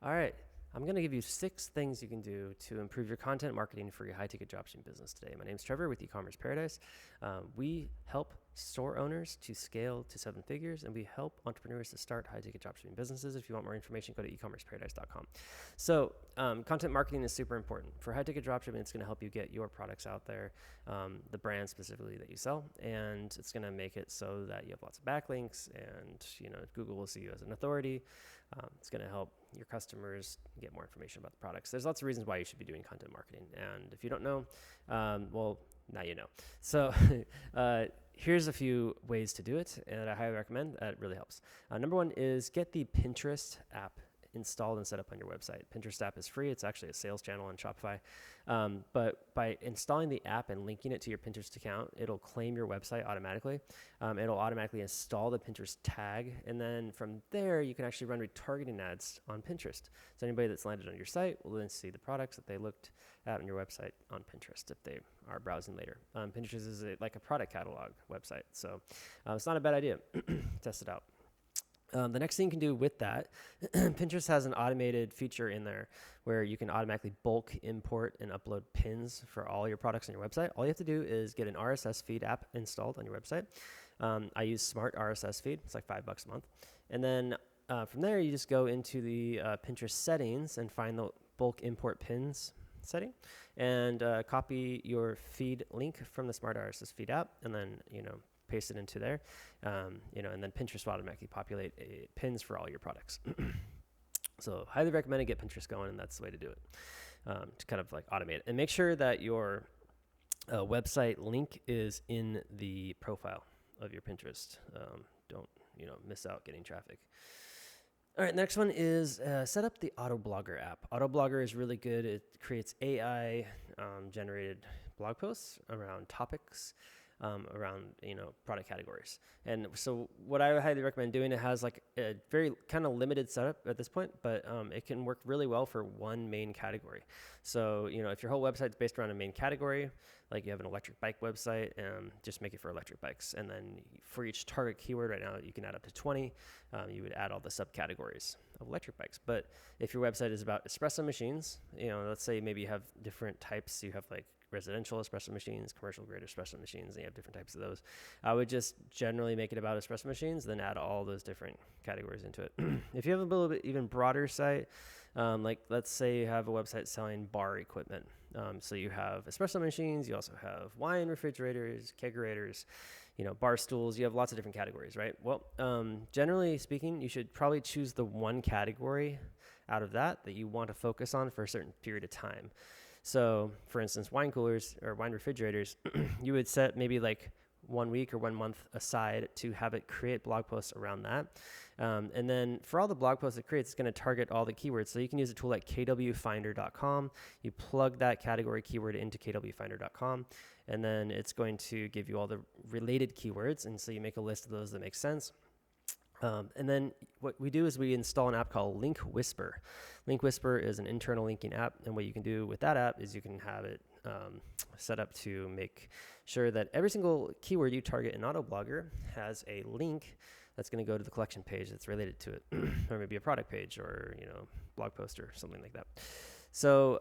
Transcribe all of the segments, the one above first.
All right. I'm going to give you 6 things you can do to improve your content marketing for your high-ticket dropshipping business today. My name is Trevor with Ecommerce Paradise. We help store owners to scale to 7 figures, and we help entrepreneurs to start high-ticket dropshipping businesses. If you want more information, go to ecommerceparadise.com. So content marketing is super important. For high-ticket dropshipping, it's going to help you get your products out there, the brand specifically that you sell, and it's going to make it so that you have lots of backlinks, and Google will see you as an authority. It's going to help your customers get more information about the products. There's lots of reasons why you should be doing content marketing. And if you don't know, well, now you know. So here's a few ways to do it that I highly recommend. That really helps. Number 1 is get the Pinterest app installed and set up on your website. Pinterest app is free. It's actually a sales channel on Shopify. But by installing the app and linking it to your Pinterest account, it'll claim your website automatically. It'll automatically install the Pinterest tag. And then from there, you can actually run retargeting ads on Pinterest. So anybody that's landed on your site will then see the products that they looked at on your website on Pinterest if they are browsing later. Pinterest is like a product catalog website. So it's not a bad idea. Test it out. The next thing you can do with that, Pinterest has an automated feature in there where you can automatically bulk import and upload pins for all your products on your website. All you have to do is get an RSS feed app installed on your website. I use Smart RSS feed. It's like $5 a month. And then from there, you just go into the Pinterest settings and find the bulk import pins setting and copy your feed link from the Smart RSS feed app, and then, paste it into there, and then Pinterest will automatically populate pins for all your products. So highly recommend get Pinterest going, and that's the way to do it, to kind of like automate it. And make sure that your website link is in the profile of your Pinterest. Don't, miss out getting traffic. All right, next one is set up the Autoblogger app. Autoblogger is really good. It creates AI generated blog posts around topics, around product categories. And so what I would highly recommend doing, it has like a very kind of limited setup at this point, but it can work really well for one main category. So if your whole website is based around a main category, like you have an electric bike website, just make it for electric bikes. And then for each target keyword right now, you can add up to 20. You would add all the subcategories of electric bikes. But if your website is about espresso machines, let's say maybe you have different types. You have like residential espresso machines, commercial grade espresso machines, and you have different types of those. I would just generally make it about espresso machines, then add all those different categories into it. If you have a little bit even broader site, like let's say you have a website selling bar equipment. So you have espresso machines, you also have wine refrigerators, kegerators, bar stools. You have lots of different categories, right? Well, generally speaking, you should probably choose the one category out of that you want to focus on for a certain period of time. So, for instance, wine coolers or wine refrigerators, you would set maybe like 1 week or 1 month aside to have it create blog posts around that. And then for all the blog posts it creates, it's going to target all the keywords. So you can use a tool like kwfinder.com. You plug that category keyword into kwfinder.com, and then it's going to give you all the related keywords. And so you make a list of those that make sense. And then what we do is we install an app called Link Whisper. Link Whisper is an internal linking app, and what you can do with that app is you can have it set up to make sure that every single keyword you target in Autoblogger has a link that's going to go to the collection page that's related to it, or maybe a product page, or blog post or something like that. So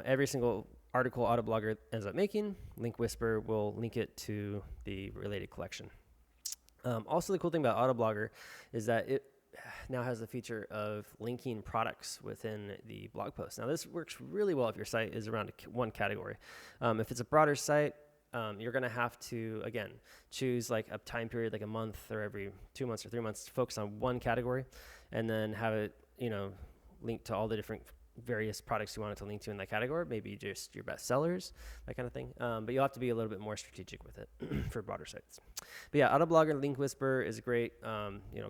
every single article Autoblogger ends up making, Link Whisper will link it to the related collection. Also, the cool thing about Autoblogger is that it now has the feature of linking products within the blog post. Now, this works really well if your site is around one category. If it's a broader site, you're going to have to, again, choose like a time period, like a month or every 2 months or 3 months to focus on one category, and then have it, linked to all the different various products you want it to link to in that category, maybe just your best sellers, that kind of thing. But you'll have to be a little bit more strategic with it for broader sites. But yeah, Autoblogger and Link Whisper is a great,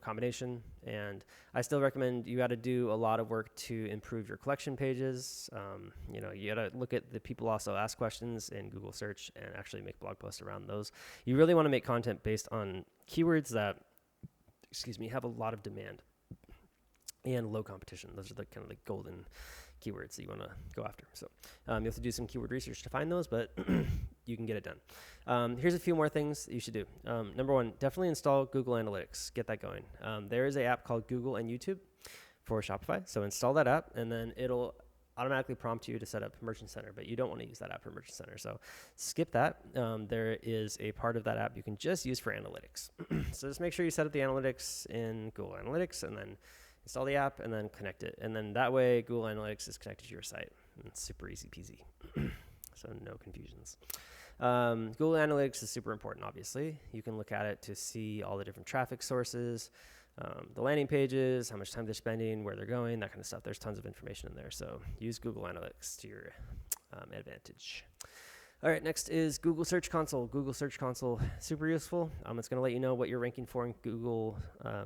combination. And I still recommend you got to do a lot of work to improve your collection pages. You got to look at the people also ask questions in Google search and actually make blog posts around those. You really want to make content based on keywords that, have a lot of demand and low competition. Those are the kind of the golden keywords that you want to go after. So you have to do some keyword research to find those, but you can get it done. Here's a few more things you should do. Number 1, definitely install Google Analytics. Get that going. There is an app called Google and YouTube for Shopify. So install that app, and then it'll automatically prompt you to set up Merchant Center, but you don't want to use that app for Merchant Center. So skip that. There is a part of that app you can just use for analytics. So just make sure you set up the analytics in Google Analytics, and then install the app, and then connect it. And then that way Google Analytics is connected to your site. And it's super easy peasy. So no confusions. Google Analytics is super important, obviously. You can look at it to see all the different traffic sources, the landing pages, how much time they're spending, where they're going, that kind of stuff. There's tons of information in there. So use Google Analytics to your advantage. All right, next is Google Search Console. Google Search Console, super useful. It's going to let you know what you're ranking for in Google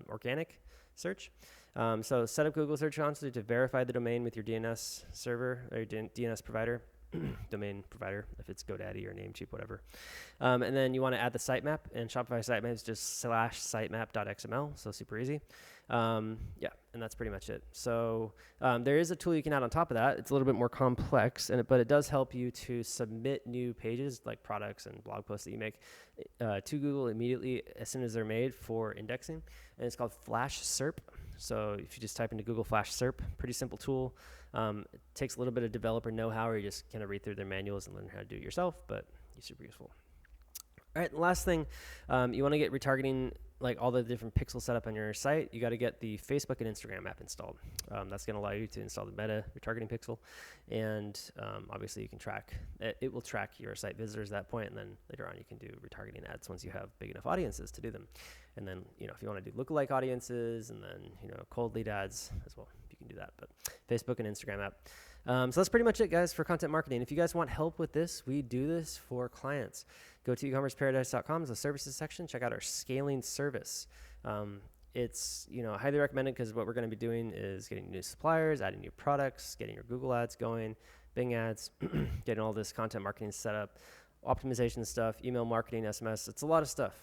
organic search. So set up Google Search Console to verify the domain with your DNS server or your DNS provider. Domain provider, if it's GoDaddy or Namecheap, whatever. And then you want to add the sitemap, and Shopify sitemap is just /sitemap.xml, so super easy. And that's pretty much it. So there is a tool you can add on top of that. It's a little bit more complex, but it does help you to submit new pages like products and blog posts that you make to Google immediately as soon as they're made for indexing. And it's called Flash SERP. So if you just type into Google Flash SERP, pretty simple tool. It takes a little bit of developer know-how, or you just kind of read through their manuals and learn how to do it yourself, but it's super useful. All right, the last thing, you want to get retargeting, like all the different pixels set up on your site. You got to get the Facebook and Instagram app installed. That's going to allow you to install the meta retargeting pixel, and obviously you can track it will track your site visitors at that point, and then later on you can do retargeting ads once you have big enough audiences to do them. And then if you want to do lookalike audiences, and then cold lead ads as well, you can do that. But Facebook and Instagram app. So that's pretty much it, guys, for content marketing. If you guys want help with this, we do this for clients. Go to ecommerceparadise.com. There's a services section. Check out our scaling service. It's highly recommended because what we're going to be doing is getting new suppliers, adding new products, getting your Google ads going, Bing ads, getting all this content marketing set up, optimization stuff, email marketing, SMS. It's a lot of stuff.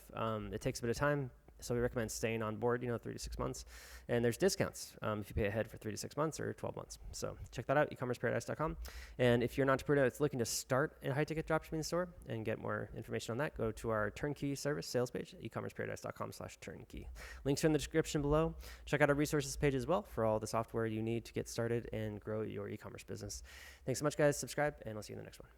It takes a bit of time. So we recommend staying on board, 3 to 6 months. And there's discounts if you pay ahead for 3 to 6 months or 12 months. So check that out, ecommerceparadise.com. And if you're an entrepreneur that's looking to start a high-ticket dropshipping store and get more information on that, go to our turnkey service sales page, ecommerceparadise.com/turnkey. Links are in the description below. Check out our resources page as well for all the software you need to get started and grow your e-commerce business. Thanks so much, guys. Subscribe, and I'll see you in the next one.